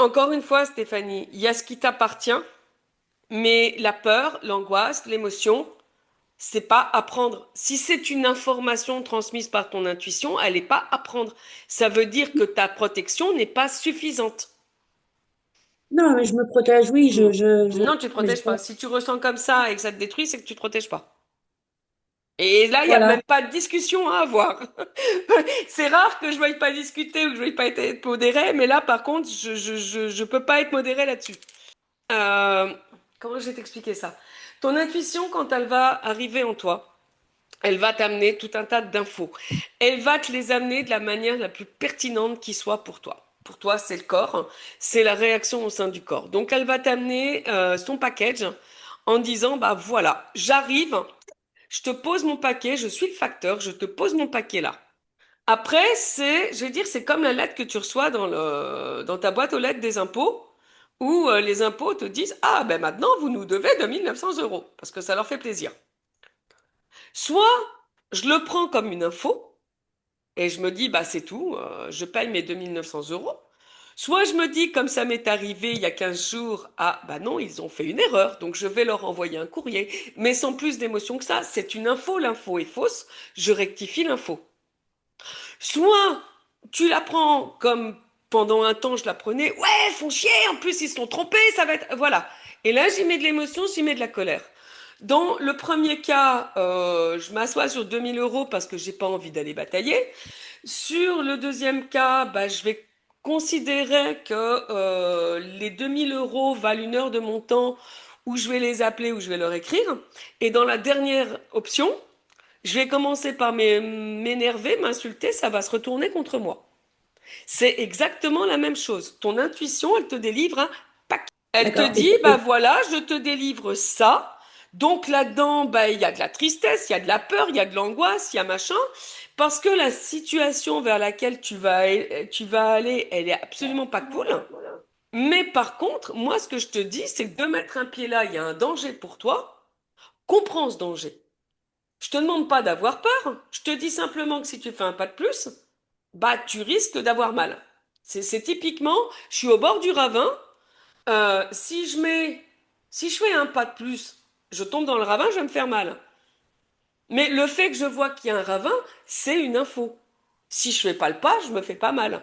encore une fois, Stéphanie, il y a ce qui t'appartient, mais la peur, l'angoisse, l'émotion, c'est pas apprendre. Si c'est une information transmise par ton intuition, elle n'est pas apprendre. Ça veut dire que ta protection n'est pas suffisante. Non, mais je me protège, oui, Hmm. je... Non, tu te Mais je... protèges pas. Si tu ressens comme ça et que ça te détruit, c'est que tu te protèges pas. Et là, il n'y a Voilà. même pas de discussion à avoir. C'est rare que je veuille pas discuter ou que je veuille pas être modérée, mais là, par contre, je peux pas être modérée là-dessus. Euh, Comment je vais t'expliquer ça? Ton intuition, quand elle va arriver en toi, elle va t'amener tout un tas d'infos. Elle va te les amener de la manière la plus pertinente qui soit pour toi. Pour toi, c'est le corps, c'est la réaction au sein du corps. Donc, elle va t'amener son package en disant, bah voilà, j'arrive, je te pose mon paquet, je suis le facteur, je te pose mon paquet là. Après, je vais dire, c'est comme la lettre que tu reçois dans ta boîte aux lettres des impôts, où les impôts te disent, ah ben maintenant, vous nous devez 2 900 euros, parce que ça leur fait plaisir. Soit je le prends comme une info, et je me dis, bah c'est tout, je paye mes 2 900 euros. Soit je me dis, comme ça m'est arrivé il y a 15 jours, ah bah non, ils ont fait une erreur, donc je vais leur envoyer un courrier. Mais sans plus d'émotion que ça, c'est une info, l'info est fausse, je rectifie l'info. Soit tu la prends comme pendant un temps je la prenais, ouais, font chier, en plus ils se sont trompés, ça va être... Voilà. Et là, j'y mets de l'émotion, j'y mets de la colère. Dans le premier cas, je m'assois sur 2 000 euros parce que j'ai pas envie d'aller batailler. Sur le deuxième cas, bah, je vais considérer que les 2 000 euros valent 1 heure de mon temps où je vais les appeler, où je vais leur écrire. Et dans la dernière option, je vais commencer par m'énerver, m'insulter, ça va se retourner contre moi. C'est exactement la même chose. Ton intuition, elle te délivre un pack. Elle te D'accord. dit, bah voilà, je te délivre ça. Donc là-dedans, bah, il y a de la tristesse, il y a de la peur, il y a de l'angoisse, il y a machin. Parce que la situation vers laquelle tu vas aller, elle est absolument pas cool. Mais par contre, moi, ce que je te dis, c'est que de mettre un pied là, il y a un danger pour toi. Comprends ce danger. Je te demande pas d'avoir peur. Je te dis simplement que si tu fais un pas de plus, bah tu risques d'avoir mal. C'est typiquement, je suis au bord du ravin. Si je fais un pas de plus, je tombe dans le ravin, je vais me faire mal. Mais le fait que je vois qu'il y a un ravin, c'est une info. Si je fais pas le pas, je me fais pas mal.